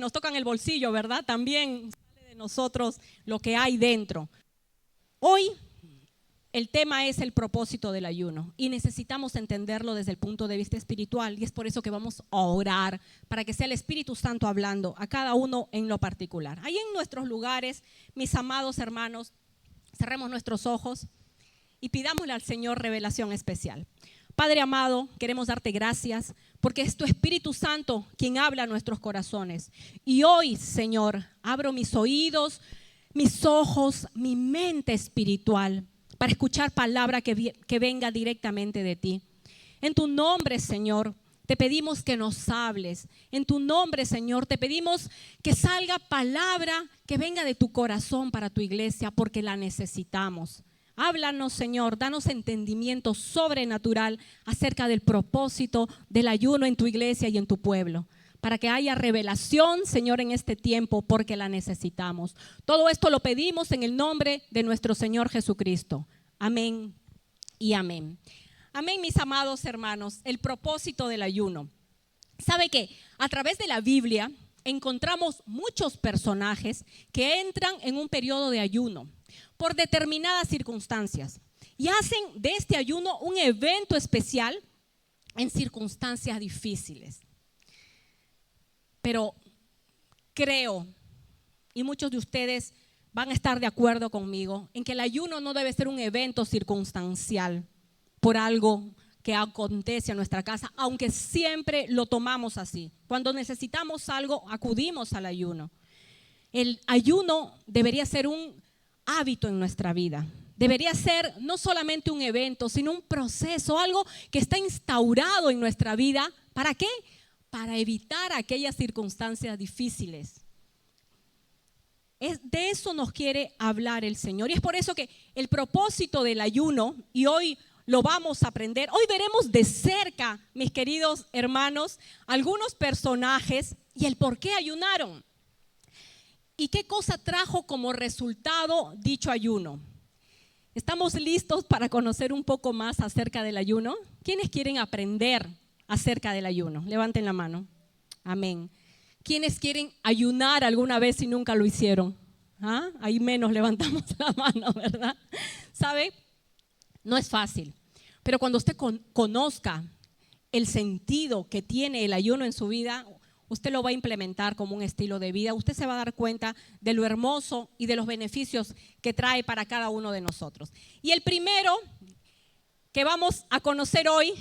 nos tocan el bolsillo, ¿verdad? También sale de nosotros lo que hay dentro. Hoy el tema es el propósito del ayuno y necesitamos entenderlo desde el punto de vista espiritual, y es por eso que vamos a orar para que sea el Espíritu Santo hablando a cada uno en lo particular. Ahí en nuestros lugares, mis amados hermanos, cerremos nuestros ojos y pidámosle al Señor revelación especial. Padre amado, queremos darte gracias porque es tu Espíritu Santo quien habla a nuestros corazones. Y hoy, Señor, abro mis oídos, mis ojos, mi mente espiritual para escuchar palabra que venga directamente de ti. En tu nombre, Señor, te pedimos que nos hables. En tu nombre, Señor, te pedimos que salga palabra que venga de tu corazón para tu iglesia, porque la necesitamos. Háblanos, Señor, danos entendimiento sobrenatural acerca del propósito del ayuno en tu iglesia y en tu pueblo, para que haya revelación, Señor, en este tiempo, porque la necesitamos. Todo esto lo pedimos en el nombre de nuestro Señor Jesucristo. Amén y amén. Amén, mis amados hermanos, el propósito del ayuno. ¿Sabe qué? A través de la Biblia encontramos muchos personajes que entran en un periodo de ayuno por determinadas circunstancias y hacen de este ayuno un evento especial en circunstancias difíciles. Pero creo, y muchos de ustedes van a estar de acuerdo conmigo, en que el ayuno no debe ser un evento circunstancial por algo que acontece en nuestra casa, aunque siempre lo tomamos así. Cuando necesitamos algo, acudimos al ayuno. El ayuno debería ser un hábito en nuestra vida. Debería ser no solamente un evento, sino un proceso, algo que está instaurado en nuestra vida. ¿Para qué? Para evitar aquellas circunstancias difíciles. De eso nos quiere hablar el Señor. Y es por eso que el propósito del ayuno, y hoy lo vamos a aprender, hoy veremos de cerca, mis queridos hermanos, algunos personajes y el por qué ayunaron. ¿Y qué cosa trajo como resultado dicho ayuno? ¿Estamos listos para conocer un poco más acerca del ayuno? ¿Quiénes quieren aprender acerca del ayuno? Levanten la mano. Amén. ¿Quiénes quieren ayunar alguna vez y nunca lo hicieron? ¿Ah? Ahí menos levantamos la mano, ¿verdad? ¿Sabe? No es fácil. Pero cuando usted conozca el sentido que tiene el ayuno en su vida, usted lo va a implementar como un estilo de vida. Usted se va a dar cuenta de lo hermoso y de los beneficios que trae para cada uno de nosotros. Y el primero que vamos a conocer hoy,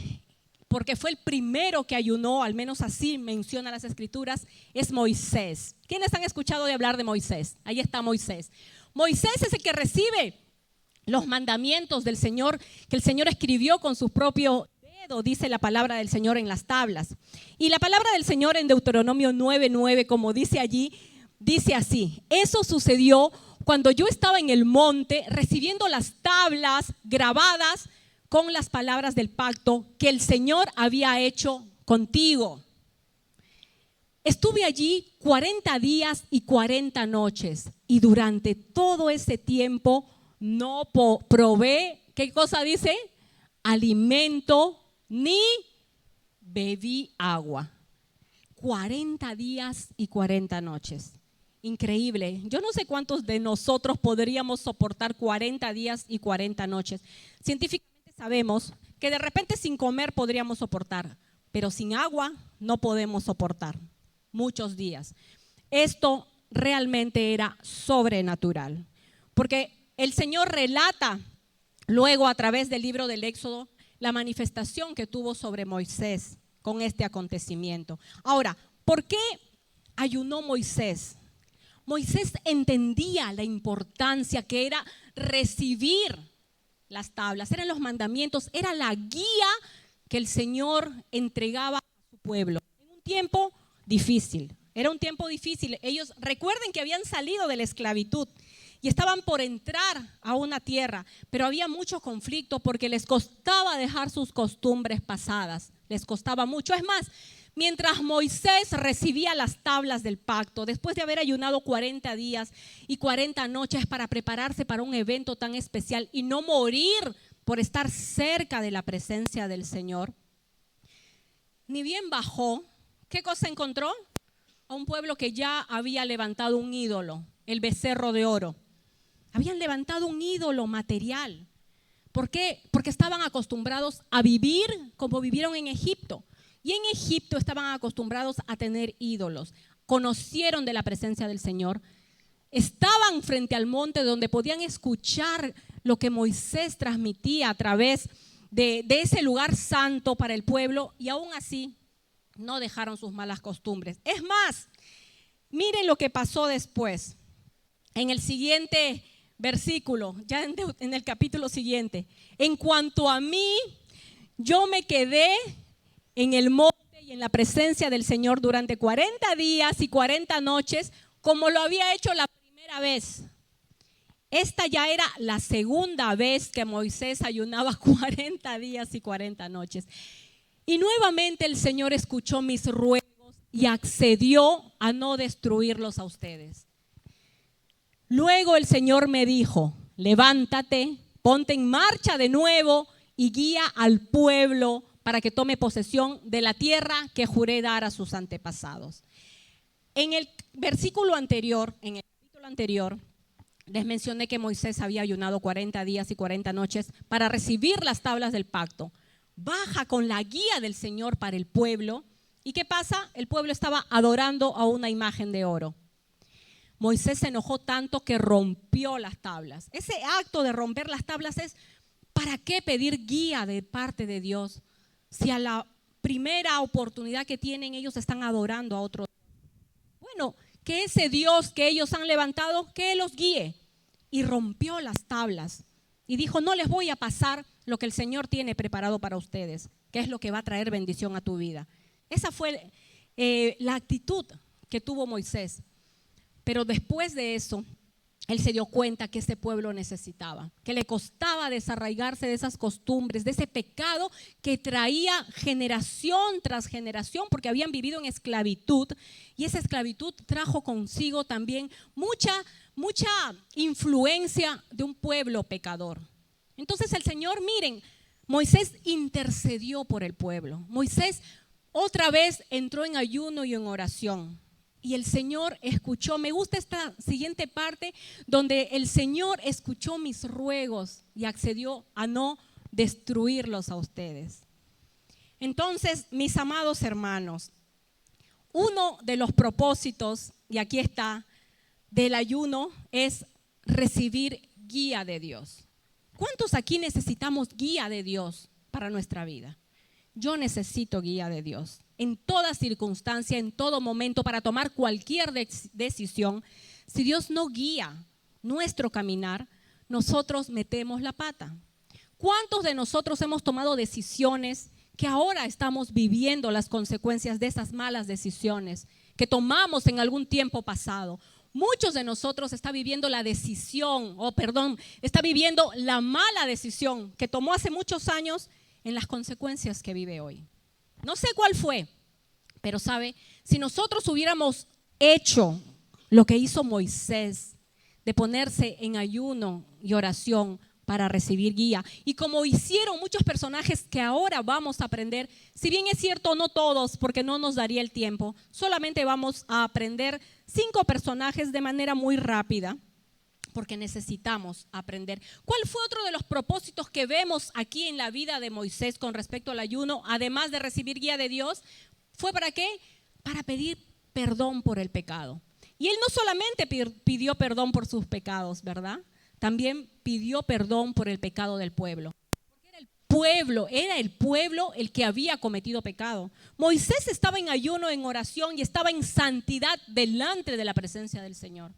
porque fue el primero que ayunó, al menos así menciona las Escrituras, es Moisés. ¿Quiénes han escuchado de hablar de Moisés? Ahí está Moisés. Moisés es el que recibe los mandamientos del Señor, que el Señor escribió con su propio dedo, dice la palabra del Señor en las tablas. Y la palabra del Señor en Deuteronomio 9:9, como dice allí, dice así: eso sucedió cuando yo estaba en el monte recibiendo las tablas grabadas con las palabras del pacto que el Señor había hecho contigo. Estuve allí 40 días y 40 noches y durante todo ese tiempo no probé, ¿qué cosa dice? Alimento ni bebí agua. 40 días y 40 noches. Increíble. Yo no sé cuántos de nosotros podríamos soportar 40 días y 40 noches. Científicamente sabemos que de repente sin comer podríamos soportar, pero sin agua no podemos soportar muchos días. Esto realmente era sobrenatural, porque el Señor relata luego a través del libro del Éxodo la manifestación que tuvo sobre Moisés con este acontecimiento. Ahora, ¿por qué ayunó Moisés? Moisés entendía la importancia que era recibir las tablas, eran los mandamientos, era la guía que el Señor entregaba a su pueblo en un tiempo difícil. Era un tiempo difícil. Ellos recuerden que habían salido de la esclavitud y estaban por entrar a una tierra, pero había mucho conflicto porque les costaba dejar sus costumbres pasadas, les costaba mucho. Es más, mientras Moisés recibía las tablas del pacto, después de haber ayunado 40 días y 40 noches para prepararse para un evento tan especial y no morir por estar cerca de la presencia del Señor, ni bien bajó, ¿qué cosa encontró? a un pueblo que ya había levantado un ídolo, el becerro de oro. Habían levantado un ídolo material. ¿Por qué? Porque estaban acostumbrados a vivir como vivieron en Egipto. Y en Egipto estaban acostumbrados a tener ídolos. Conocieron de la presencia del Señor. Estaban frente al monte donde podían escuchar lo que Moisés transmitía a través de ese lugar santo para el pueblo, y aún así no dejaron sus malas costumbres. Es más, miren lo que pasó después. En el siguiente versículo, ya en el capítulo siguiente: en cuanto a mí, yo me quedé en el monte y en la presencia del Señor durante 40 días y 40 noches, como lo había hecho la primera vez. Esta ya era la segunda vez que Moisés ayunaba 40 días y 40 noches. Y nuevamente el Señor escuchó mis ruegos y accedió a no destruirlos a ustedes. Luego el Señor me dijo: levántate, ponte en marcha de nuevo y guía al pueblo para que tome posesión de la tierra que juré dar a sus antepasados. En el versículo anterior, en el capítulo anterior, les mencioné que Moisés había ayunado 40 días y 40 noches para recibir las tablas del pacto. Baja con la guía del Señor para el pueblo. ¿Y qué pasa? El pueblo estaba adorando a una imagen de oro. Moisés se enojó tanto que rompió las tablas. Ese acto de romper las tablas es: ¿para qué pedir guía de parte de Dios si a la primera oportunidad que tienen ellos están adorando a otro? Bueno, que ese Dios que ellos han levantado, que Él los guíe. Y rompió las tablas y dijo: no les voy a pasar lo que el Señor tiene preparado para ustedes, que es lo que va a traer bendición a tu vida. Esa fue la actitud que tuvo Moisés. Pero después de eso, él se dio cuenta que ese pueblo necesitaba, que le costaba desarraigarse de esas costumbres, de ese pecado que traía generación tras generación, porque habían vivido en esclavitud, y esa esclavitud trajo consigo también mucha influencia de un pueblo pecador. Entonces el Señor, miren, Moisés intercedió por el pueblo. Moisés otra vez entró en ayuno y en oración. Y el Señor escuchó. Me gusta esta siguiente parte donde el Señor escuchó mis ruegos y accedió a no destruirlos a ustedes. Entonces, mis amados hermanos, uno de los propósitos, y aquí está, del ayuno es recibir guía de Dios. ¿Cuántos aquí necesitamos guía de Dios para nuestra vida? Yo necesito guía de Dios en toda circunstancia, en todo momento, para tomar cualquier decisión. Si Dios no guía nuestro caminar, nosotros metemos la pata. ¿Cuántos de nosotros hemos tomado decisiones que ahora estamos viviendo las consecuencias de esas malas decisiones que tomamos en algún tiempo pasado? Muchos de nosotros está viviendo está viviendo la mala decisión que tomó hace muchos años en las consecuencias que vive hoy. No sé cuál fue, pero sabe, si nosotros hubiéramos hecho lo que hizo Moisés, de ponerse en ayuno y oración para recibir guía, y como hicieron muchos personajes que ahora vamos a aprender, si bien es cierto no todos, porque no nos daría el tiempo, solamente vamos a aprender 5 personajes de manera muy rápida, porque necesitamos aprender. ¿Cuál fue otro de los propósitos que vemos aquí en la vida de Moisés con respecto al ayuno, además de recibir guía de Dios? ¿Fue para qué? Para pedir perdón por el pecado. Y él no solamente pidió perdón por sus pecados, ¿verdad? También pidió perdón por el pecado del pueblo. Porque era el pueblo el que había cometido pecado. Moisés estaba en ayuno, en oración, y estaba en santidad delante de la presencia del Señor.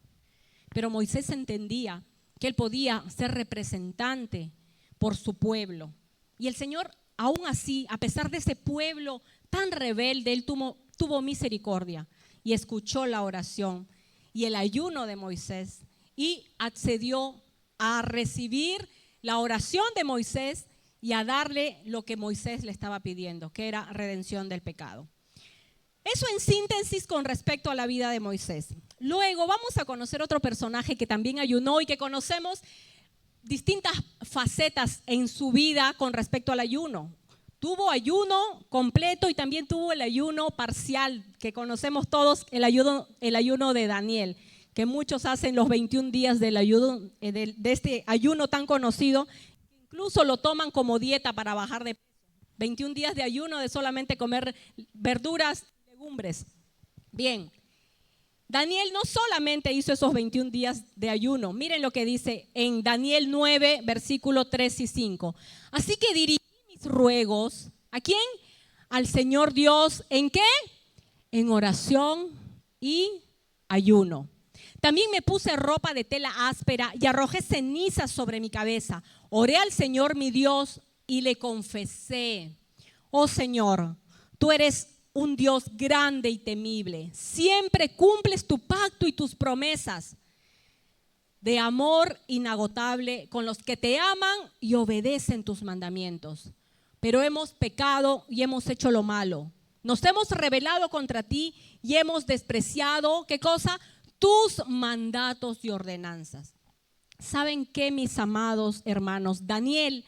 Pero Moisés entendía que él podía ser representante por su pueblo. Y el Señor, aún así, a pesar de ese pueblo tan rebelde, él tuvo misericordia y escuchó la oración y el ayuno de Moisés y accedió a recibir la oración de Moisés y a darle lo que Moisés le estaba pidiendo, que era redención del pecado. Eso en síntesis con respecto a la vida de Moisés. Luego vamos a conocer otro personaje que también ayunó y que conocemos distintas facetas en su vida con respecto al ayuno. Tuvo ayuno completo y también tuvo el ayuno parcial, que conocemos todos, el ayuno de Daniel, que muchos hacen los 21 días del ayuno, de este ayuno tan conocido, incluso lo toman como dieta para bajar de peso. 21 días de ayuno de solamente comer verduras y legumbres. Bien, Daniel no solamente hizo esos 21 días de ayuno. Miren lo que dice en Daniel 9, versículos 3 y 5. Así que dirigí mis ruegos, ¿a quién? Al Señor Dios, ¿en qué? En oración y ayuno. También me puse ropa de tela áspera y arrojé cenizas sobre mi cabeza. Oré al Señor mi Dios y le confesé: oh Señor, tú eres un Dios grande y temible. Siempre cumples tu pacto y tus promesas de amor inagotable con los que te aman y obedecen tus mandamientos. Pero hemos pecado y hemos hecho lo malo. Nos hemos rebelado contra ti y hemos despreciado, ¿qué cosa? Tus mandatos y ordenanzas. ¿Saben qué, mis amados hermanos? Daniel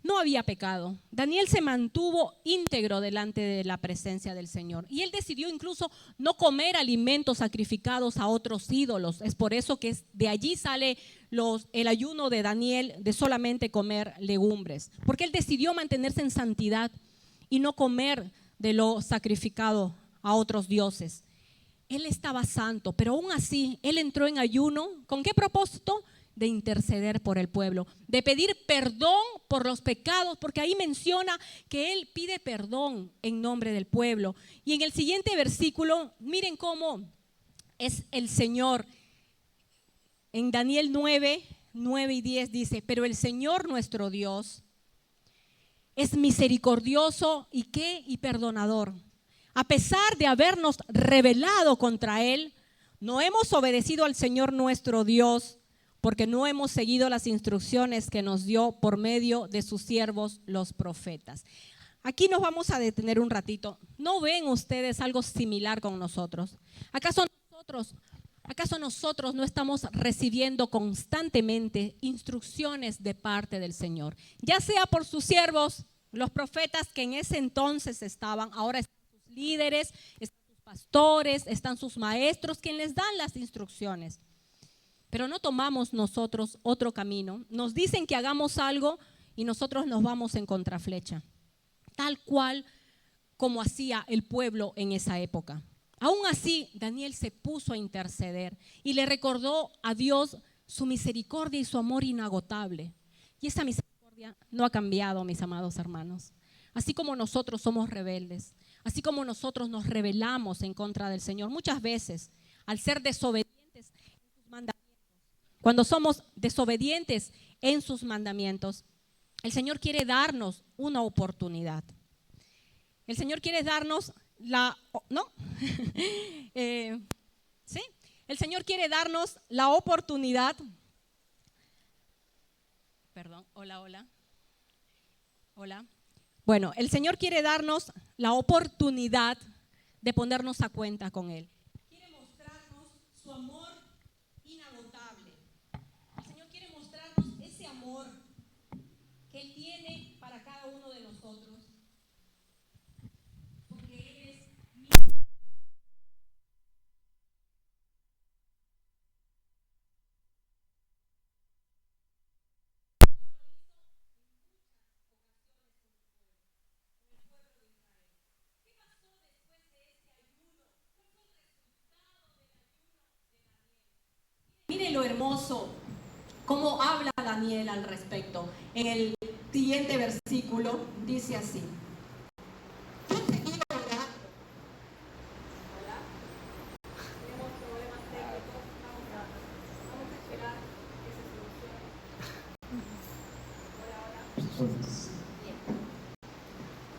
no había pecado. Daniel se mantuvo íntegro delante de la presencia del Señor. Y él decidió incluso no comer alimentos sacrificados a otros ídolos. Es por eso que de allí sale el ayuno de Daniel de solamente comer legumbres. Porque él decidió mantenerse en santidad y no comer de lo sacrificado a otros dioses. Él estaba santo, pero aún así él entró en ayuno. ¿Con qué propósito? De interceder por el pueblo, de pedir perdón por los pecados, porque ahí menciona que él pide perdón en nombre del pueblo. Y en el siguiente versículo, miren cómo es el Señor. En Daniel 9 y 10 dice: pero el Señor nuestro Dios es misericordioso y ¿qué? Y perdonador. A pesar de habernos rebelado contra Él, no hemos obedecido al Señor nuestro Dios, porque no hemos seguido las instrucciones que nos dio por medio de sus siervos los profetas. Aquí nos vamos a detener un ratito. ¿No ven ustedes algo similar con nosotros? ¿Acaso nosotros no estamos recibiendo constantemente instrucciones de parte del Señor? Ya sea por sus siervos, los profetas que en ese entonces estaban, ahora están sus líderes, están sus pastores, están sus maestros, quienes les dan las instrucciones. Pero no tomamos nosotros otro camino. Nos dicen que hagamos algo y nosotros nos vamos en contraflecha, tal cual como hacía el pueblo en esa época. Aún así, Daniel se puso a interceder y le recordó a Dios su misericordia y su amor inagotable. Y esa misericordia no ha cambiado, mis amados hermanos. Así como nosotros somos rebeldes, así como nosotros nos rebelamos en contra del Señor, muchas veces al ser desobedientes en sus mandamientos, cuando somos desobedientes en sus mandamientos, el Señor quiere darnos una oportunidad. El Señor quiere darnos ¿sí? El Señor quiere darnos la oportunidad. Perdón, hola. Bueno, el Señor quiere darnos la oportunidad de ponernos a cuenta con Él. Quiere mostrarnos su amor inagotable. El Señor quiere mostrarnos ese amor que Él tiene para cada uno de nosotros. Porque Él es Mire lo hermoso, cómo habla Daniel al respecto. En el siguiente versículo dice así.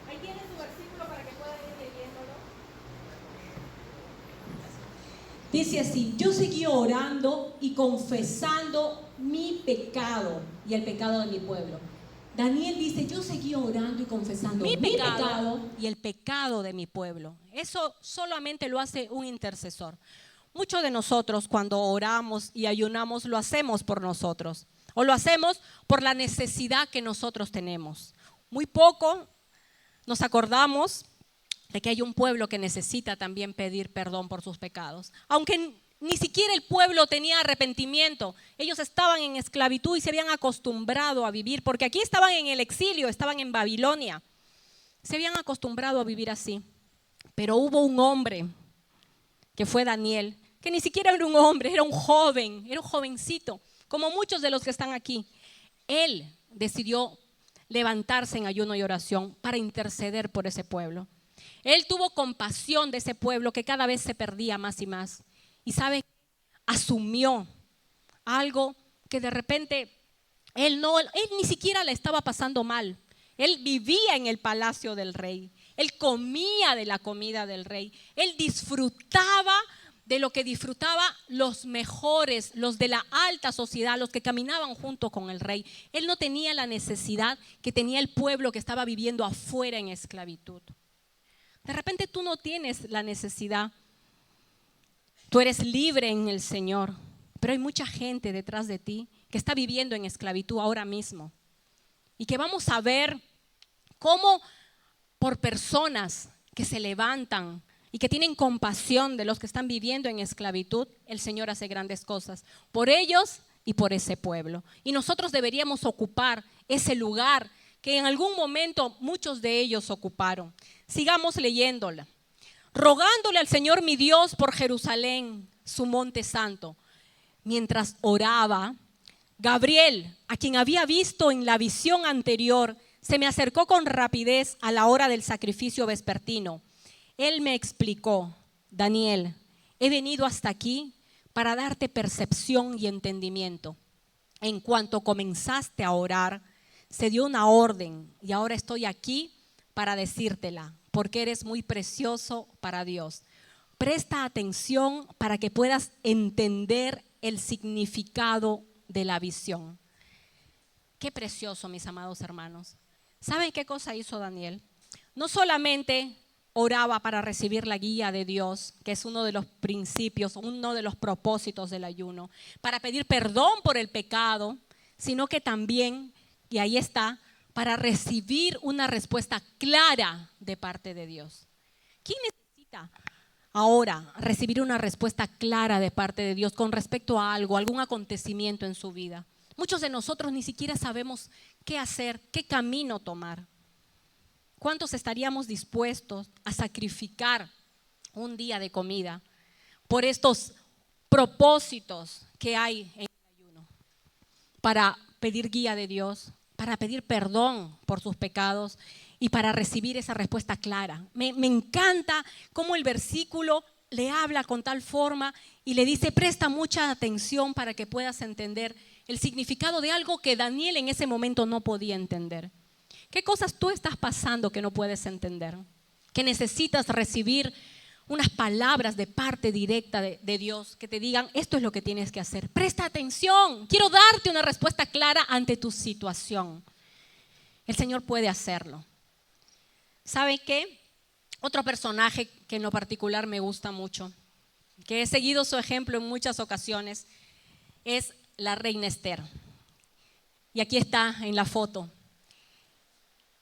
Ahí tiene su versículo para que puedan ir leyéndolo. Dice así: yo seguí orando y confesando mi pecado y el pecado de mi pueblo. Daniel dice: yo seguí orando y confesando mi pecado y el pecado de mi pueblo. Eso solamente lo hace un intercesor. Muchos de nosotros cuando oramos y ayunamos lo hacemos por nosotros o lo hacemos por la necesidad que nosotros tenemos. Muy poco nos acordamos de que hay un pueblo que necesita también pedir perdón por sus pecados. Aunque ni siquiera el pueblo tenía arrepentimiento, ellos estaban en esclavitud y se habían acostumbrado a vivir, porque aquí estaban en el exilio, estaban en Babilonia, se habían acostumbrado a vivir así. Pero hubo un hombre, que fue Daniel, que ni siquiera era un hombre, era un jovencito, como muchos de los que están aquí. Él decidió levantarse en ayuno y oración para interceder por ese pueblo. Él tuvo compasión de ese pueblo que cada vez se perdía más y más. Y sabe, asumió algo que de repente él ni siquiera le estaba pasando mal. Él vivía en el palacio del rey. Él comía de la comida del rey. Él disfrutaba de lo que disfrutaba los mejores, los de la alta sociedad, los que caminaban junto con el rey. Él no tenía la necesidad que tenía el pueblo que estaba viviendo afuera en esclavitud. De repente tú no tienes la necesidad. Tú eres libre en el Señor, pero hay mucha gente detrás de ti que está viviendo en esclavitud ahora mismo. Y que vamos a ver cómo por personas que se levantan y que tienen compasión de los que están viviendo en esclavitud, el Señor hace grandes cosas por ellos y por ese pueblo. Y nosotros deberíamos ocupar ese lugar que en algún momento muchos de ellos ocuparon. Sigamos leyéndola. Rogándole al Señor mi Dios por Jerusalén, su monte santo. Mientras oraba, Gabriel, a quien había visto en la visión anterior, se me acercó con rapidez a la hora del sacrificio vespertino. Él me explicó: Daniel, he venido hasta aquí para darte percepción y entendimiento. En cuanto comenzaste a orar, se dio una orden y ahora estoy aquí para decírtela, porque eres muy precioso para Dios. Presta atención para que puedas entender el significado de la visión. Qué precioso, mis amados hermanos. ¿Saben qué cosa hizo Daniel? No solamente oraba para recibir la guía de Dios, que es uno de los principios, uno de los propósitos del ayuno, para pedir perdón por el pecado, sino que también, y ahí está, para recibir una respuesta clara de parte de Dios. ¿Quién necesita ahora recibir una respuesta clara de parte de Dios con respecto a algo, algún acontecimiento en su vida? Muchos de nosotros ni siquiera sabemos qué hacer, qué camino tomar. ¿Cuántos estaríamos dispuestos a sacrificar un día de comida por estos propósitos que hay en el ayuno? Para pedir guía de Dios, para pedir perdón por sus pecados y para recibir esa respuesta clara. Me encanta cómo el versículo le habla con tal forma y le dice: presta mucha atención para que puedas entender el significado de algo que Daniel en ese momento no podía entender. ¿Qué cosas tú estás pasando que no puedes entender? Que necesitas recibir unas palabras de parte directa de Dios que te digan: esto es lo que tienes que hacer. Presta atención, quiero darte una respuesta clara ante tu situación. El Señor puede hacerlo. ¿Sabe qué? Otro personaje que en lo particular me gusta mucho, que he seguido su ejemplo en muchas ocasiones, es la reina Esther. Y aquí está en la foto.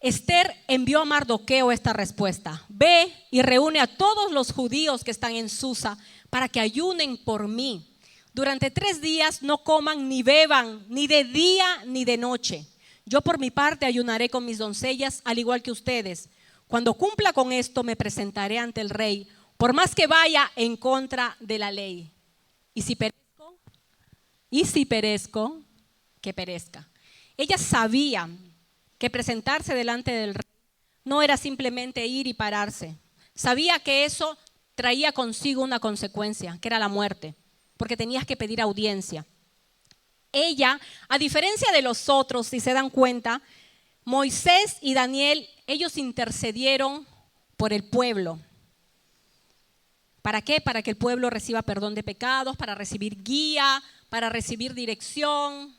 Esther envió a Mardoqueo esta respuesta: ve y reúne a todos los judíos que están en Susa para que ayunen por mí. Durante 3 días no coman ni beban, ni de día ni de noche. Yo por mi parte ayunaré con mis doncellas, al igual que ustedes. Cuando cumpla con esto me presentaré ante el rey, por más que vaya en contra de la ley. Y si perezco, que perezca. Ella sabía que presentarse delante del rey no era simplemente ir y pararse. Sabía que eso traía consigo una consecuencia, que era la muerte, porque tenías que pedir audiencia. Ella, a diferencia de los otros, si se dan cuenta, Moisés y Daniel, ellos intercedieron por el pueblo. ¿Para qué? Para que el pueblo reciba perdón de pecados, para recibir guía, para recibir dirección.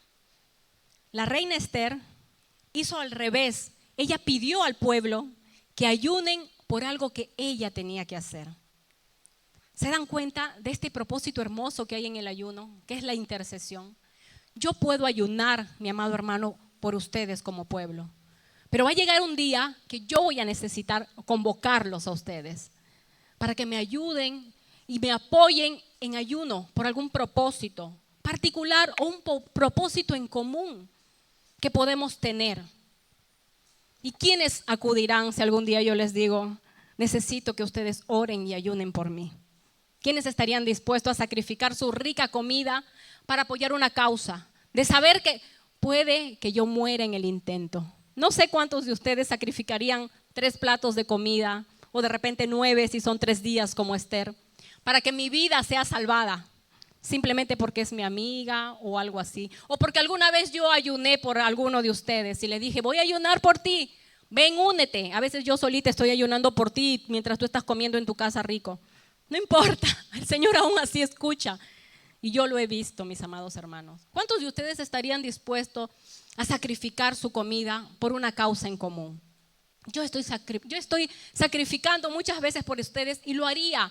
La reina Esther hizo al revés. Ella pidió al pueblo que ayunen por algo que ella tenía que hacer. ¿Se dan cuenta de este propósito hermoso que hay en el ayuno, que es la intercesión? Yo puedo ayunar, mi amado hermano, por ustedes como pueblo, Pero va a llegar un día que yo voy a necesitar convocarlos a ustedes para que me ayuden y me apoyen en ayuno por algún propósito particular o un propósito en común que podemos tener. ¿Y quiénes acudirán si algún día yo les digo, necesito que ustedes oren y ayunen por mí? ¿Quiénes estarían dispuestos a sacrificar su rica comida para apoyar una causa? De saber que puede que yo muera en el intento. No sé cuántos de ustedes sacrificarían 3 platos de comida o de repente 9 si son 3 días como Esther, para que mi vida sea salvada, simplemente porque es mi amiga o algo así. O porque alguna vez yo ayuné por alguno de ustedes y le dije, voy a ayunar por ti, ven, únete. A veces yo solita estoy ayunando por ti mientras tú estás comiendo en tu casa rico. No importa, el Señor aún así escucha. Y yo lo he visto, mis amados hermanos. ¿Cuántos de ustedes estarían dispuestos a sacrificar su comida por una causa en común? Yo estoy sacrificando muchas veces por ustedes y lo haría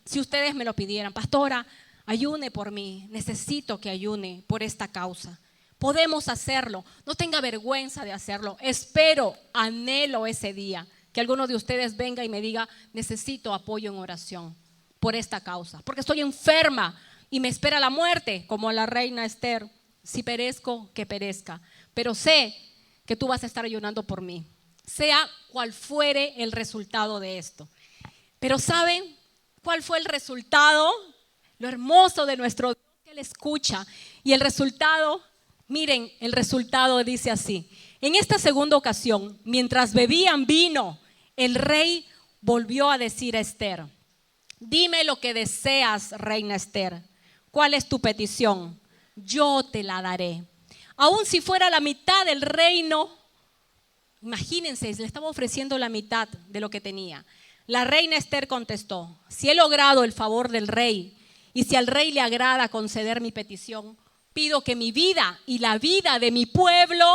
si ustedes me lo pidieran. Pastora, ayune por mí, necesito que ayune por esta causa. Podemos hacerlo, no tenga vergüenza de hacerlo. Espero, anhelo ese día que alguno de ustedes venga y me diga, necesito apoyo en oración por esta causa, porque estoy enferma y me espera la muerte, como a la reina Esther. Si perezco, que perezca, pero sé que tú vas a estar ayunando por mí, sea cual fuere el resultado de esto. Pero ¿saben cuál fue el resultado? Lo hermoso de nuestro Dios, que Él escucha. Y el resultado, miren, el resultado dice así: en esta segunda ocasión, mientras bebían vino, el rey volvió a decir a Esther, dime lo que deseas, reina Esther. ¿Cuál es tu petición? Yo te la daré. Aun si fuera la mitad del reino, imagínense, le estaba ofreciendo la mitad de lo que tenía. La reina Esther contestó, si he logrado el favor del rey y si al rey le agrada conceder mi petición, pido que mi vida y la vida de mi pueblo,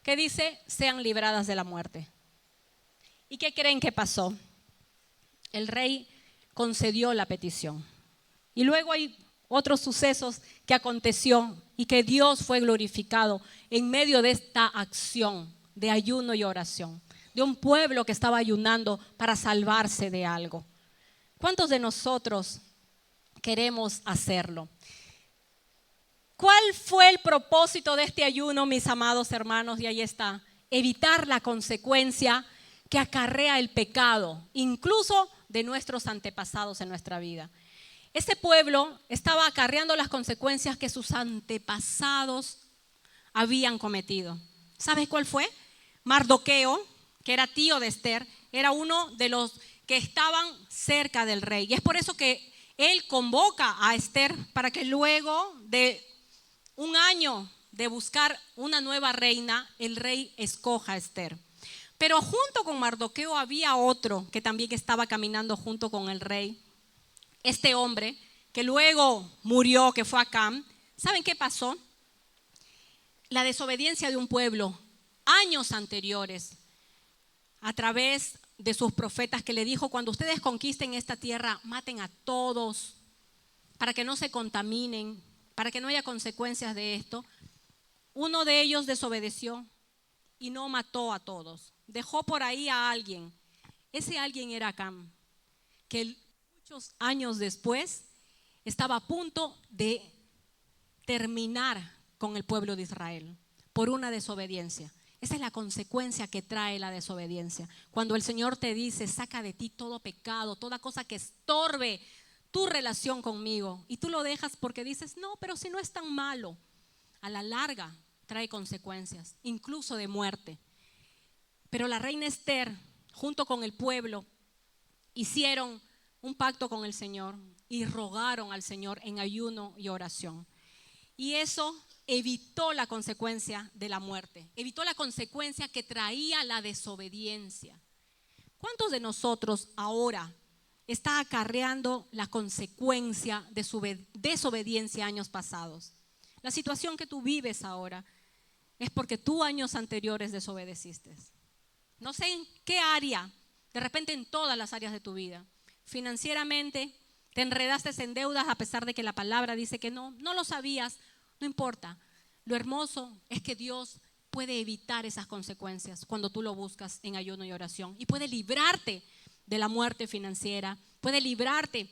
¿qué dice? Sean libradas de la muerte. ¿Y qué creen que pasó? El rey concedió la petición. Y luego hay otros sucesos que aconteció y que Dios fue glorificado en medio de esta acción de ayuno y oración, de un pueblo que estaba ayunando para salvarse de algo. ¿Cuántos de nosotros queremos hacerlo? ¿Cuál fue el propósito de este ayuno, mis amados hermanos? Y ahí está, evitar la consecuencia que acarrea el pecado, incluso de nuestros antepasados en nuestra vida. Este pueblo estaba acarreando las consecuencias que sus antepasados habían cometido. ¿Sabes cuál fue? Mardoqueo, que era tío de Esther, era uno de los que estaban cerca del rey. Y es por eso que él convoca a Esther para que luego de un año de buscar una nueva reina, el rey escoja a Esther. Pero junto con Mardoqueo había otro que también estaba caminando junto con el rey. Este hombre que luego murió, que fue Acán. ¿Saben qué pasó? La desobediencia de un pueblo años anteriores, a través de sus profetas, que le dijo, cuando ustedes conquisten esta tierra, maten a todos para que no se contaminen, para que no haya consecuencias de esto. Uno de ellos desobedeció y no mató a todos. Dejó por ahí a alguien. Ese alguien era Acán, que muchos años después estaba a punto de terminar con el pueblo de Israel por una desobediencia. Esa es la consecuencia que trae la desobediencia. Cuando el Señor te dice, saca de ti todo pecado, toda cosa que estorbe tu relación conmigo, y tú lo dejas porque dices, no, pero si no es tan malo, a la larga trae consecuencias, incluso de muerte. Pero la reina Esther, junto con el pueblo, hicieron un pacto con el Señor y rogaron al Señor en ayuno y oración. Y eso evitó la consecuencia de la muerte, evitó la consecuencia que traía la desobediencia. ¿Cuántos de nosotros ahora está acarreando la consecuencia de su desobediencia años pasados? La situación que tú vives ahora es porque tú años anteriores desobedeciste. No sé en qué área, de repente en todas las áreas de tu vida. Financieramente te enredaste en deudas a pesar de que la palabra dice que no lo sabías, no importa. Lo hermoso es que Dios puede evitar esas consecuencias cuando tú lo buscas en ayuno y oración. Y puede librarte de la muerte financiera, puede librarte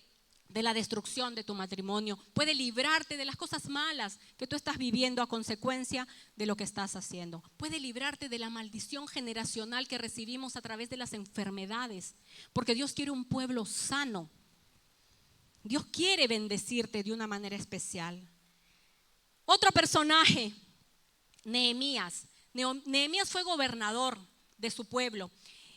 de la destrucción de tu matrimonio, puede librarte de las cosas malas que tú estás viviendo a consecuencia de lo que estás haciendo. Puede librarte de la maldición generacional que recibimos a través de las enfermedades, porque Dios quiere un pueblo sano. Dios quiere bendecirte de una manera especial. Otro personaje, Nehemías. Nehemías fue gobernador de su pueblo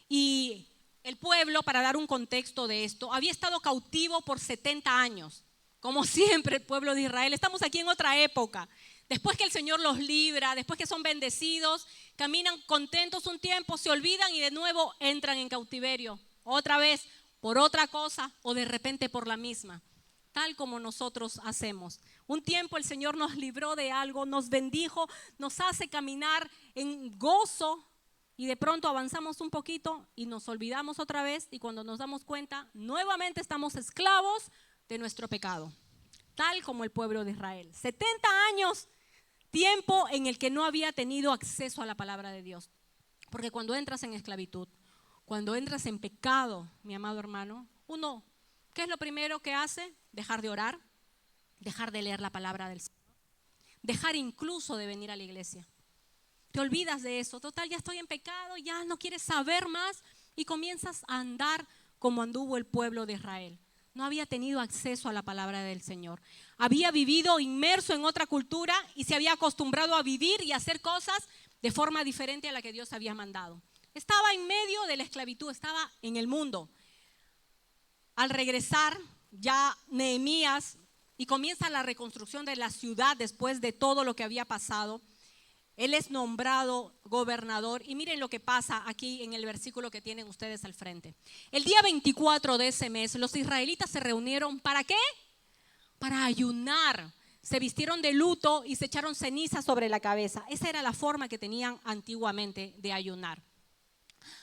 y el pueblo, para dar un contexto de esto, había estado cautivo por 70 años. Como siempre el pueblo de Israel, estamos aquí en otra época. Después que el Señor los libra, después que son bendecidos, caminan contentos un tiempo, se olvidan y de nuevo entran en cautiverio. Otra vez por otra cosa o de repente por la misma. Tal como nosotros hacemos. Un tiempo el Señor nos libró de algo, nos bendijo, nos hace caminar en gozo. Y de pronto avanzamos un poquito y nos olvidamos otra vez y cuando nos damos cuenta, nuevamente estamos esclavos de nuestro pecado, tal como el pueblo de Israel. 70 años, tiempo en el que no había tenido acceso a la palabra de Dios. Porque cuando entras en esclavitud, cuando entras en pecado, mi amado hermano, uno, ¿qué es lo primero que hace? Dejar de orar, dejar de leer la palabra del Señor, dejar incluso de venir a la iglesia. Te olvidas de eso, total, ya estoy en pecado, ya no quieres saber más y comienzas a andar como anduvo el pueblo de Israel. No había tenido acceso a la palabra del Señor. Había vivido inmerso en otra cultura y se había acostumbrado a vivir y a hacer cosas de forma diferente a la que Dios había mandado. Estaba en medio de la esclavitud, estaba en el mundo. Al regresar ya Nehemías y comienza la reconstrucción de la ciudad después de todo lo que había pasado. Él es nombrado gobernador y miren lo que pasa aquí en el versículo que tienen ustedes al frente. El día 24 de ese mes los israelitas se reunieron, ¿para qué? Para ayunar. Se vistieron de luto y se echaron ceniza sobre la cabeza. Esa era la forma que tenían antiguamente de ayunar.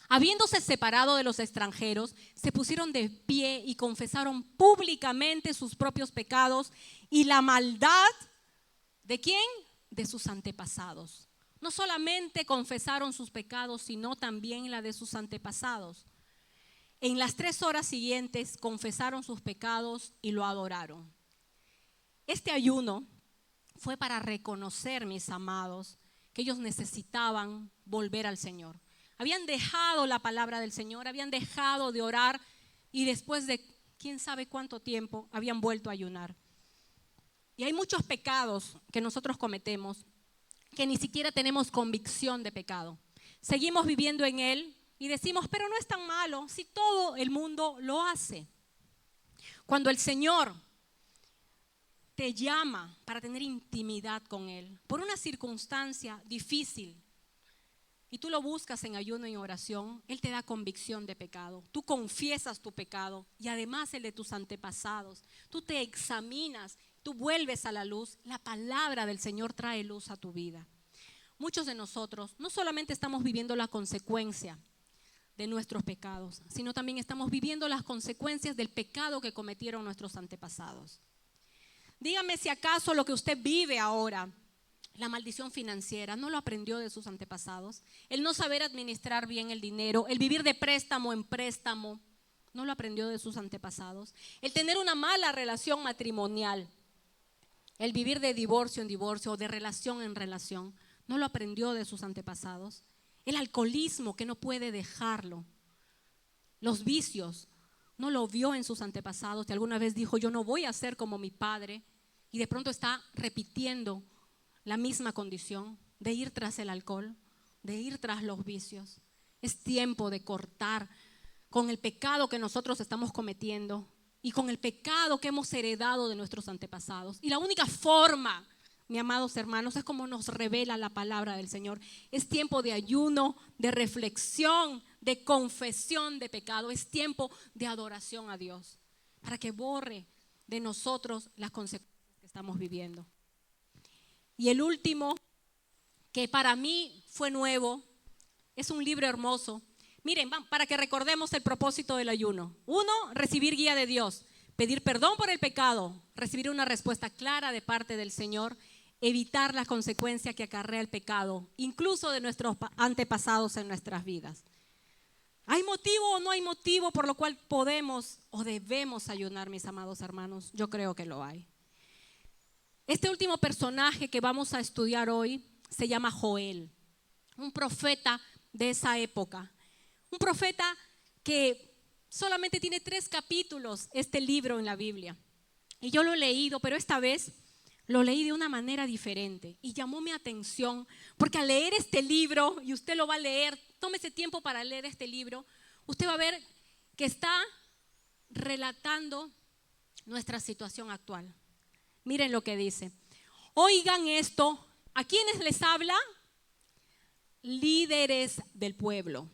Habiéndose separado de los extranjeros, se pusieron de pie y confesaron públicamente sus propios pecados y la maldad ¿de quién? De sus antepasados. No solamente confesaron sus pecados, sino también la de sus antepasados. En las 3 horas siguientes confesaron sus pecados y lo adoraron. Este ayuno fue para reconocer, mis amados, que ellos necesitaban volver al Señor. Habían dejado la palabra del Señor, habían dejado de orar y después de quién sabe cuánto tiempo habían vuelto a ayunar. Y hay muchos pecados que nosotros cometemos que ni siquiera tenemos convicción de pecado. Seguimos viviendo en él y decimos, pero no es tan malo si todo el mundo lo hace. Cuando el Señor te llama para tener intimidad con Él, por una circunstancia difícil, y tú lo buscas en ayuno y oración, Él te da convicción de pecado. Tú confiesas tu pecado y además el de tus antepasados. Tú te examinas, tú vuelves a la luz. La palabra del Señor trae luz a tu vida. Muchos de nosotros no solamente estamos viviendo la consecuencia de nuestros pecados, sino también estamos viviendo las consecuencias del pecado que cometieron nuestros antepasados. Dígame si acaso lo que usted vive ahora, la maldición financiera, ¿no lo aprendió de sus antepasados? El no saber administrar bien el dinero, el vivir de préstamo en préstamo, ¿no lo aprendió de sus antepasados? El tener una mala relación matrimonial, el vivir de divorcio en divorcio o de relación en relación, ¿no lo aprendió de sus antepasados? El alcoholismo que no puede dejarlo, los vicios, ¿no lo vio en sus antepasados? Que alguna vez dijo, yo no voy a ser como mi padre, y de pronto está repitiendo la misma condición de ir tras el alcohol, de ir tras los vicios. Es tiempo de cortar con el pecado que nosotros estamos cometiendo y con el pecado que hemos heredado de nuestros antepasados. Y la única forma, mis amados hermanos, es como nos revela la palabra del Señor. Es tiempo de ayuno, de reflexión, de confesión de pecado. Es tiempo de adoración a Dios para que borre de nosotros las consecuencias que estamos viviendo. Y el último, que para mí fue nuevo, es un libro hermoso. Miren, para que recordemos el propósito del ayuno. 1, recibir guía de Dios, pedir perdón por el pecado, recibir una respuesta clara de parte del Señor evitar las consecuencias que acarrea el pecado, incluso de nuestros antepasados en nuestras vidas. ¿Hay motivo o no hay motivo por lo cual podemos o debemos ayunar, mis amados hermanos? Yo creo que lo hay. Este último personaje que vamos a estudiar hoy se llama Joel, un profeta de esa época. Un profeta que solamente tiene 3 capítulos este libro en la Biblia. Y yo lo he leído, pero esta vez lo leí de una manera diferente y llamó mi atención, porque al leer este libro, y usted lo va a leer, tómese tiempo para leer este libro, usted va a ver que está relatando nuestra situación actual. Miren lo que dice. Oigan esto, ¿a quiénes les habla? Líderes del pueblo.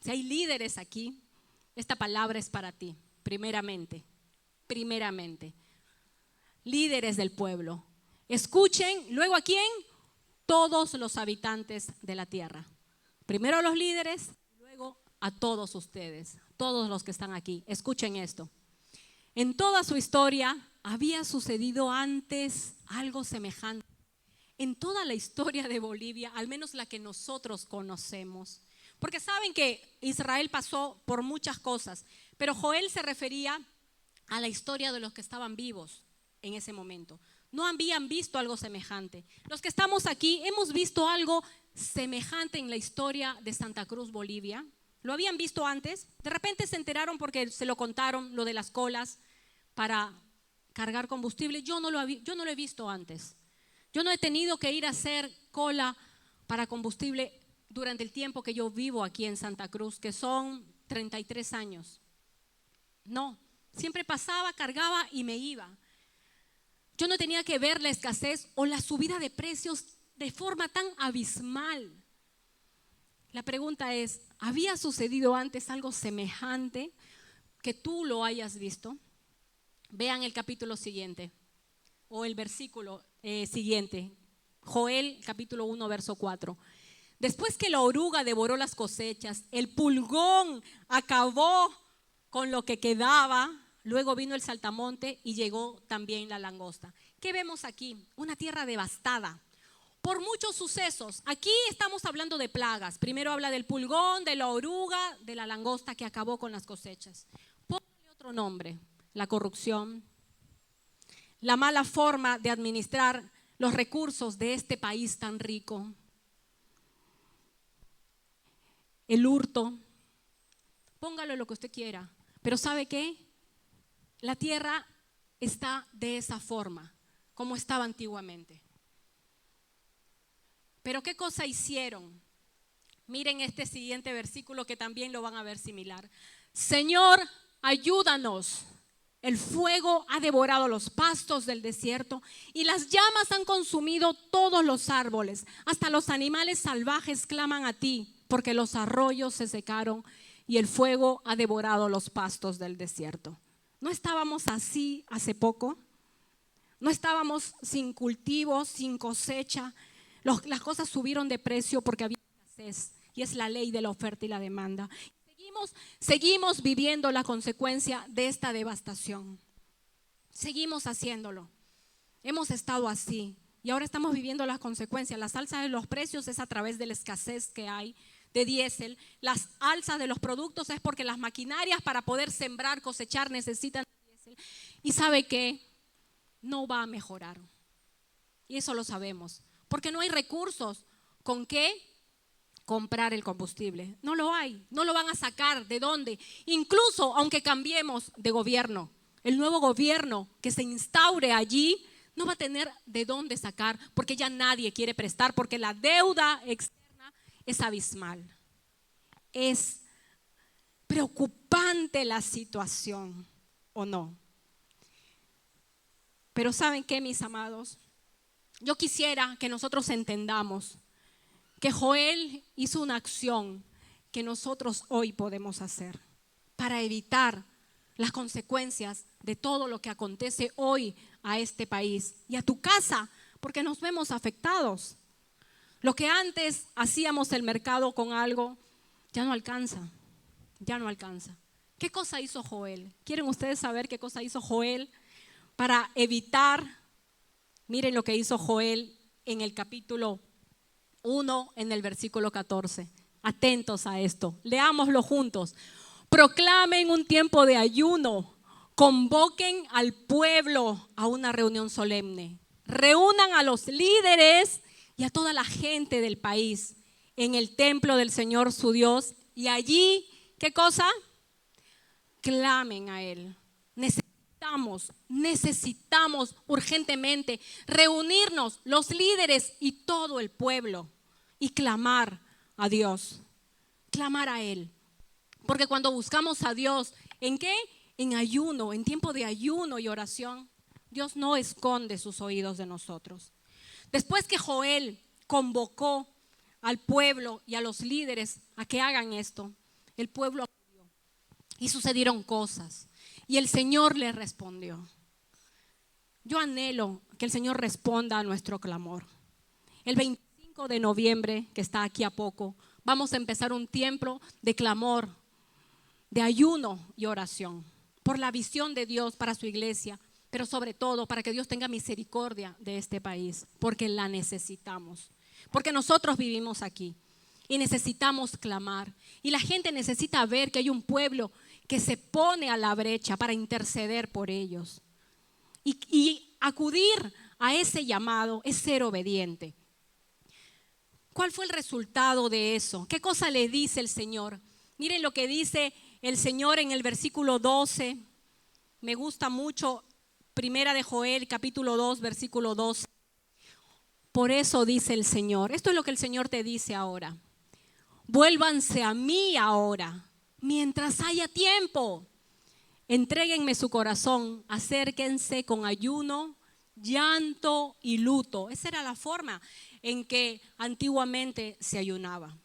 Si hay líderes aquí, esta palabra es para ti, primeramente. Líderes del pueblo. Escuchen, luego ¿a quién? Todos los habitantes de la tierra. Primero a los líderes, luego a todos ustedes, todos los que están aquí. Escuchen esto. En toda su historia había sucedido antes algo semejante. En toda la historia de Bolivia, al menos la que nosotros conocemos. Porque saben que Israel pasó por muchas cosas, pero Joel se refería a la historia de los que estaban vivos en ese momento. No habían visto algo semejante. Los que estamos aquí hemos visto algo semejante en la historia de Santa Cruz, Bolivia. ¿Lo habían visto antes? De repente se enteraron porque se lo contaron, lo de las colas para cargar combustible. Yo no lo he visto antes. Yo no he tenido que ir a hacer cola para combustible durante el tiempo que yo vivo aquí en Santa Cruz, que son 33 años. No, siempre pasaba, cargaba y me iba. Yo no tenía que ver la escasez o la subida de precios de forma tan abismal. La pregunta es, ¿había sucedido antes algo semejante que tú lo hayas visto? Vean el capítulo siguiente o el versículo siguiente. Joel capítulo 1 verso 4. Después que la oruga devoró las cosechas, el pulgón acabó con lo que quedaba. Luego vino el saltamonte y llegó también la langosta. ¿Qué vemos aquí? Una tierra devastada por muchos sucesos. Aquí estamos hablando de plagas. Primero habla del pulgón, de la oruga, de la langosta que acabó con las cosechas. Póngale otro nombre: la corrupción, la mala forma de administrar los recursos de este país tan rico, el hurto. Póngalo lo que usted quiera. Pero ¿sabe qué? La tierra está de esa forma, como estaba antiguamente. Pero ¿qué cosa hicieron? Miren este siguiente versículo que también lo van a ver similar. Señor, ayúdanos. El fuego ha devorado los pastos del desierto y las llamas han consumido todos los árboles. Hasta los animales salvajes claman a ti, porque los arroyos se secaron y el fuego ha devorado los pastos del desierto. ¿No estábamos así hace poco? ¿No estábamos sin cultivos, sin cosecha? Las cosas subieron de precio porque había escasez, y es la ley de la oferta y la demanda. Seguimos viviendo la consecuencia de esta devastación. Seguimos haciéndolo. Hemos estado así y ahora estamos viviendo las consecuencias. Las alzas de los precios es a través de la escasez que hay de diésel. Las alzas de los productos es porque las maquinarias para poder sembrar, cosechar necesitan diésel. Y ¿sabe qué? No va a mejorar. Y eso lo sabemos. Porque no hay recursos con qué comprar el combustible. No lo hay. No lo van a sacar. ¿De dónde? Incluso aunque cambiemos de gobierno, el nuevo gobierno que se instaure allí no va a tener de dónde sacar, porque ya nadie quiere prestar, porque la deuda externa es abismal. Es preocupante la situación, ¿o no? Pero ¿saben qué, mis amados? Yo quisiera que nosotros entendamos que Joel hizo una acción que nosotros hoy podemos hacer para evitar las consecuencias de todo lo que acontece hoy a este país y a tu casa, porque nos vemos afectados. Lo que antes hacíamos el mercado con algo, ya no alcanza, ya no alcanza. ¿Qué cosa hizo Joel? ¿Quieren ustedes saber qué cosa hizo Joel para evitar? Miren lo que hizo Joel en el capítulo 1, en el versículo 14. Atentos a esto, leámoslo juntos. Proclamen un tiempo de ayuno, convoquen al pueblo a una reunión solemne. Reúnan a los líderes y a toda la gente del país en el templo del Señor su Dios y allí, ¿qué cosa? Clamen a Él. Necesitamos urgentemente reunirnos los líderes y todo el pueblo y clamar a Dios, clamar a Él. Porque cuando buscamos a Dios, ¿en qué? En ayuno, en tiempo de ayuno y oración, Dios no esconde sus oídos de nosotros. Después que Joel convocó al pueblo y a los líderes a que hagan esto, el pueblo acudió y sucedieron cosas. Y el Señor le respondió. Yo anhelo que el Señor responda a nuestro clamor. El 25 de noviembre, que está aquí a poco, vamos a empezar un tiempo de clamor, de ayuno y oración, por la visión de Dios para su iglesia, pero sobre todo para que Dios tenga misericordia de este país, porque la necesitamos, porque nosotros vivimos aquí y necesitamos clamar. Y la gente necesita ver que hay un pueblo que se pone a la brecha para interceder por ellos. Y acudir a ese llamado es ser obediente. ¿Cuál fue el resultado de eso? ¿Qué cosa le dice el Señor? Miren lo que dice el Señor en el versículo 12. Me gusta mucho, primera de Joel, capítulo 2, versículo 12. Por eso dice el Señor, esto es lo que el Señor te dice ahora. Vuélvanse a mí ahora, mientras haya tiempo. Entréguenme su corazón, acérquense con ayuno, llanto y luto. Esa era la forma en que antiguamente se ayunaba.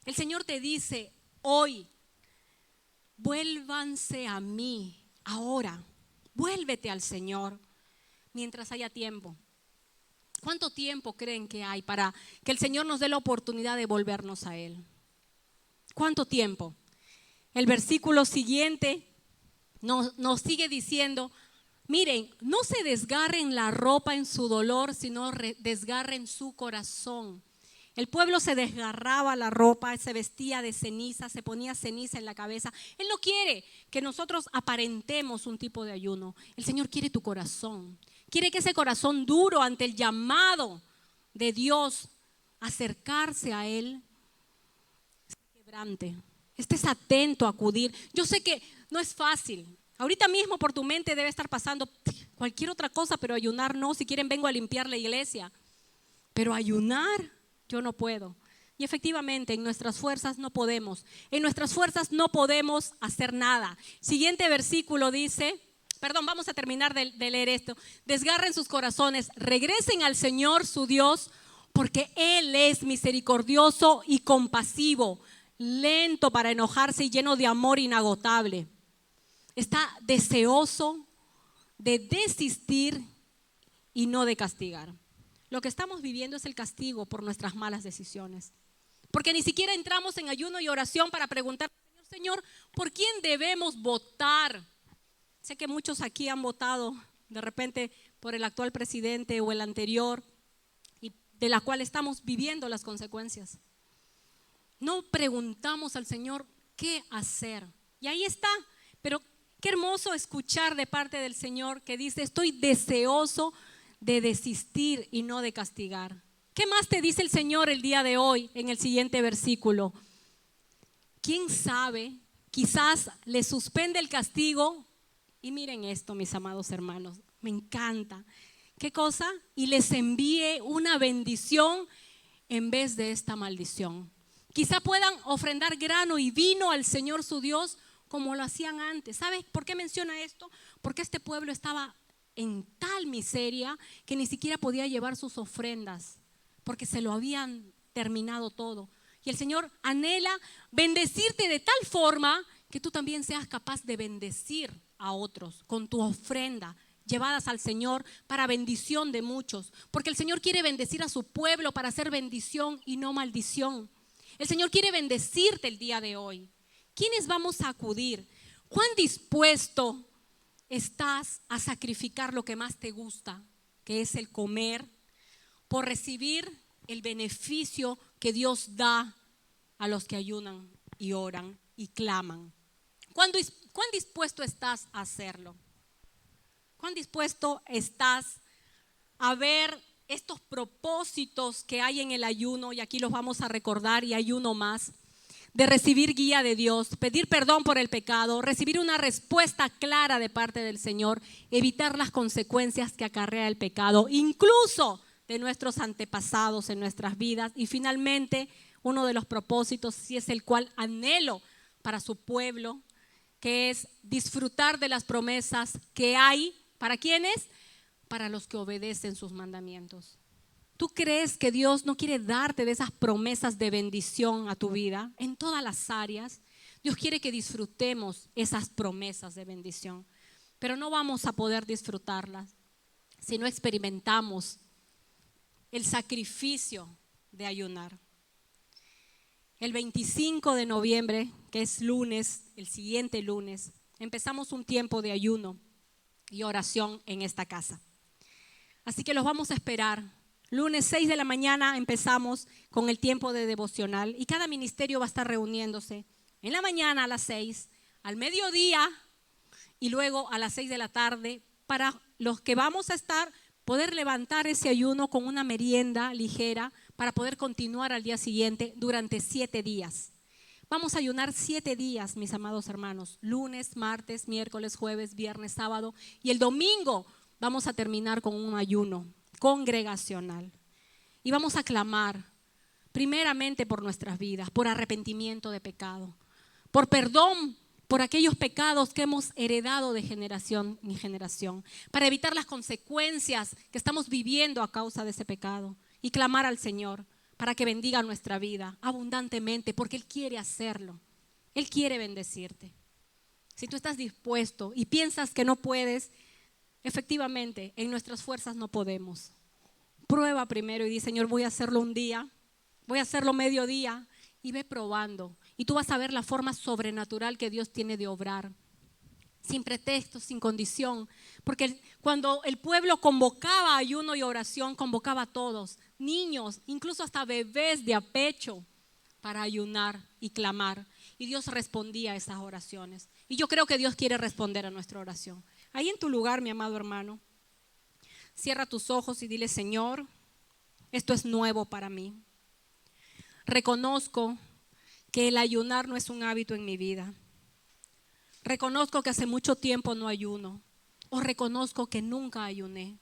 El Señor te dice hoy, vuélvanse a mí ahora. Vuélvete al Señor mientras haya tiempo. ¿Cuánto tiempo creen que hay para que el Señor nos dé la oportunidad de volvernos a Él? ¿Cuánto tiempo? El versículo siguiente nos sigue diciendo, miren, no se desgarren la ropa en su dolor, sino desgarren su corazón. El pueblo se desgarraba la ropa, se vestía de ceniza, se ponía ceniza en la cabeza. Él no quiere que nosotros aparentemos un tipo de ayuno. El Señor quiere tu corazón. Quiere que ese corazón duro ante el llamado de Dios, acercarse a Él, se quebrante. Estés atento a acudir. Yo sé que no es fácil. Ahorita mismo por tu mente debe estar pasando cualquier otra cosa, pero ayunar no. Si quieren vengo a limpiar la iglesia. Pero ayunar yo no puedo. Y efectivamente en nuestras fuerzas no podemos. En nuestras fuerzas no podemos hacer nada. Siguiente versículo dice, vamos a terminar de leer esto. Desgarren sus corazones, regresen al Señor su Dios, porque Él es misericordioso y compasivo, lento para enojarse y lleno de amor inagotable. Está deseoso de desistir y no de castigar. Lo que estamos viviendo es el castigo por nuestras malas decisiones. Porque ni siquiera entramos en ayuno y oración para preguntar, Señor, ¿por quién debemos votar? Sé que muchos aquí han votado de repente por el actual presidente o el anterior, y de la cual estamos viviendo las consecuencias. No preguntamos al Señor qué hacer. Y ahí está. Pero qué hermoso escuchar de parte del Señor que dice, estoy deseoso de desistir y no de castigar. ¿Qué más te dice el Señor el día de hoy en el siguiente versículo? ¿Quién sabe? Quizás le suspende el castigo. Y miren esto, mis amados hermanos, me encanta. ¿Qué cosa? Y les envíe una bendición en vez de esta maldición. Quizá puedan ofrendar grano y vino al Señor su Dios como lo hacían antes. ¿Sabes por qué menciona esto? Porque este pueblo estaba en tal miseria que ni siquiera podía llevar sus ofrendas, porque se lo habían terminado todo. Y el Señor anhela bendecirte de tal forma que tú también seas capaz de bendecir a otros con tu ofrenda, llevadas al Señor para bendición de muchos, porque el Señor quiere bendecir a su pueblo para hacer bendición y no maldición. El Señor quiere bendecirte el día de hoy. ¿Quiénes vamos a acudir? ¿Cuán dispuesto estás a sacrificar lo que más te gusta, que es el comer, por recibir el beneficio que Dios da a los que ayunan y oran y claman. ¿Cuán dispuesto estás a hacerlo? ¿Cuán dispuesto estás a ver estos propósitos que hay en el ayuno? Y aquí los vamos a recordar, y hay uno más: de recibir guía de Dios, pedir perdón por el pecado, recibir una respuesta clara de parte del Señor, evitar las consecuencias que acarrea el pecado, incluso de nuestros antepasados en nuestras vidas. Y finalmente, uno de los propósitos, si es el cual anhelo para su pueblo, que es disfrutar de las promesas que hay. ¿Para quiénes? Para los que obedecen sus mandamientos. ¿Tú crees que Dios no quiere darte de esas promesas de bendición a tu vida en todas las áreas? Dios quiere que disfrutemos esas promesas de bendición, pero no vamos a poder disfrutarlas si no experimentamos el sacrificio de ayunar. El 25 de noviembre, que es lunes, el siguiente lunes, empezamos un tiempo de ayuno y oración en esta casa. Así que los vamos a esperar. Lunes 6 de la mañana empezamos con el tiempo de devocional, y cada ministerio va a estar reuniéndose en la mañana a las 6, al mediodía y luego a las 6 de la tarde, para los que vamos a estar, poder levantar ese ayuno con una merienda ligera para poder continuar al día siguiente durante 7 días. Vamos a ayunar 7 días, mis amados hermanos: lunes, martes, miércoles, jueves, viernes, sábado, y el domingo vamos a terminar con un ayuno congregacional. Y vamos a clamar primeramente por nuestras vidas, por arrepentimiento de pecado, por perdón por aquellos pecados que hemos heredado de generación en generación, para evitar las consecuencias que estamos viviendo a causa de ese pecado, y clamar al Señor para que bendiga nuestra vida abundantemente, porque Él quiere hacerlo. Él quiere bendecirte. Si tú estás dispuesto y piensas que no puedes, efectivamente, en nuestras fuerzas no podemos. Prueba primero y di: Señor, voy a hacerlo un día, voy a hacerlo mediodía, y ve probando. Y tú vas a ver la forma sobrenatural que Dios tiene de obrar, sin pretextos, sin condición. Porque cuando el pueblo convocaba ayuno y oración, convocaba a todos, niños, incluso hasta bebés de a pecho, para ayunar y clamar. Y Dios respondía a esas oraciones. Y yo creo que Dios quiere responder a nuestra oración. Ahí en tu lugar, mi amado hermano, cierra tus ojos y dile: Señor, esto es nuevo para mí. Reconozco que el ayunar no es un hábito en mi vida. Reconozco que hace mucho tiempo no ayuno, o reconozco que nunca ayuné,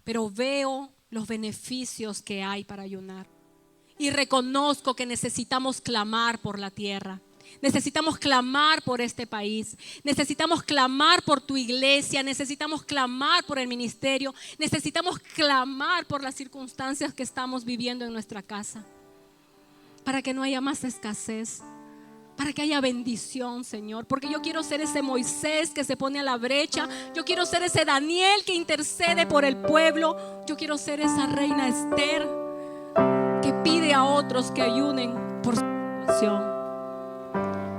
pero veo los beneficios que hay para ayunar. Y reconozco que necesitamos clamar por la tierra. Necesitamos clamar por este país, necesitamos clamar por tu iglesia, necesitamos clamar por el ministerio, necesitamos clamar por las circunstancias que estamos viviendo en nuestra casa, para que no haya más escasez, para que haya bendición, Señor. Porque yo quiero ser ese Moisés que se pone a la brecha, yo quiero ser ese Daniel que intercede por el pueblo, yo quiero ser esa reina Esther que pide a otros que ayunen por su situación.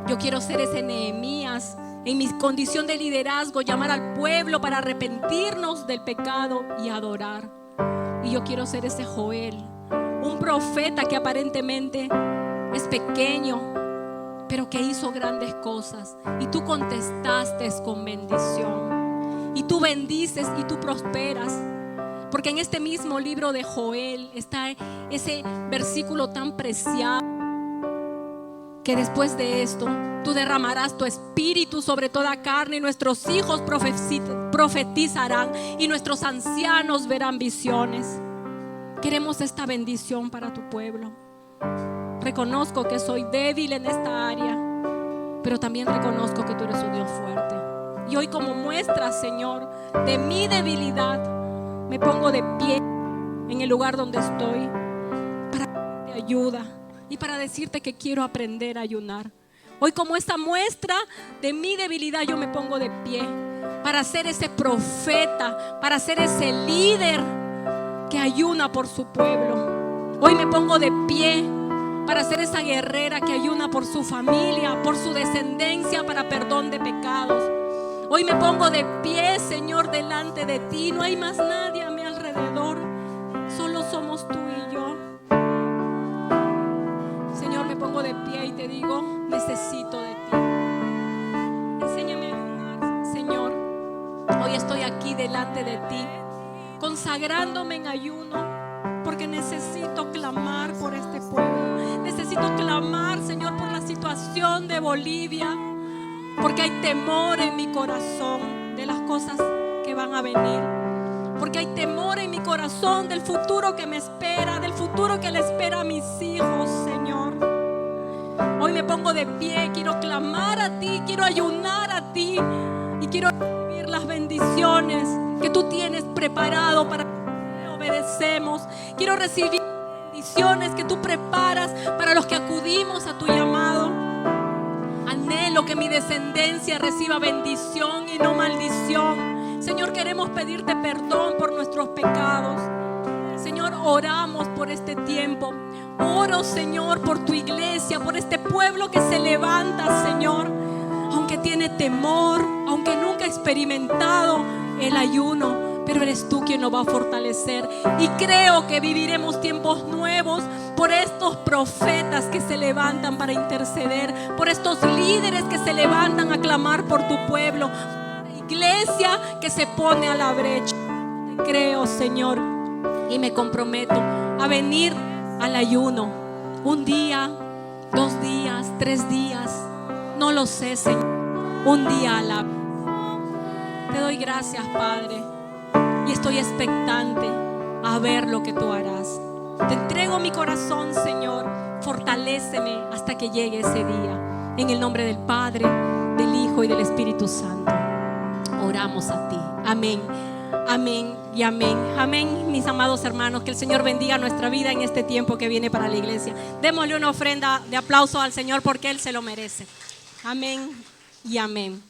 Yo quiero ser ese Nehemías en mi condición de liderazgo, llamar al pueblo para arrepentirnos del pecado y adorar. Y yo quiero ser ese Joel, un profeta que aparentemente es pequeño, pero que hizo grandes cosas. Y tú contestaste con bendición. Y tú bendices y tú prosperas. Porque en este mismo libro de Joel está ese versículo tan preciado, que después de esto tú derramarás tu espíritu sobre toda carne, y nuestros hijos profetizarán y nuestros ancianos verán visiones. Queremos esta bendición para tu pueblo. Reconozco que soy débil en esta área, pero también reconozco que tú eres un Dios fuerte. Y hoy, como muestra, Señor, de mi debilidad, me pongo de pie en el lugar donde estoy para darte ayuda y para decirte que quiero aprender a ayunar. Hoy, como esta muestra de mi debilidad, yo me pongo de pie para ser ese profeta, para ser ese líder que ayuna por su pueblo. Hoy me pongo de pie para ser esa guerrera que ayuna por su familia, por su descendencia, para perdón de pecados. Hoy me pongo de pie, Señor, delante de ti. No hay más nadie a mi alrededor, solo somos tú y yo. Señor, me pongo de pie y te digo, necesito de ti. Enséñame a ayunar, Señor. Hoy estoy aquí delante de ti, consagrándome en ayuno, porque necesito clamar por este pueblo. Necesito clamar, Señor, por la situación de Bolivia, porque hay temor en mi corazón de las cosas que van a venir, porque hay temor en mi corazón del futuro que me espera, del futuro que le espera a mis hijos, Señor. Hoy me pongo de pie, quiero clamar a ti, quiero ayunar a ti y quiero recibir las bendiciones que tú tienes preparado para que obedecemos. Quiero recibir bendiciones que tú preparas para los que acudimos a tu llamado. Anhelo que mi descendencia reciba bendición y no maldición. Señor, queremos pedirte perdón por nuestros pecados. Señor, oramos por este tiempo. Oro, Señor, por tu iglesia, por este pueblo que se levanta, Señor, aunque tiene temor, aunque nunca ha experimentado el ayuno, pero eres tú quien nos va a fortalecer. Y creo que viviremos tiempos nuevos por estos profetas que se levantan para interceder, por estos líderes que se levantan a clamar por tu pueblo, iglesia que se pone a la brecha. Creo, Señor, y me comprometo a venir al ayuno, un día, 2 días, 3 días, no lo sé, Señor, un día a la vez. Te doy gracias, Padre, y estoy expectante a ver lo que tú harás. Te entrego mi corazón, Señor, fortaléceme hasta que llegue ese día. En el nombre del Padre, del Hijo y del Espíritu Santo, oramos a ti. Amén. Amén y amén. Amén, mis amados hermanos. Que el Señor bendiga nuestra vida en este tiempo que viene para la iglesia. Démosle una ofrenda de aplauso al Señor porque Él se lo merece. Amén y amén.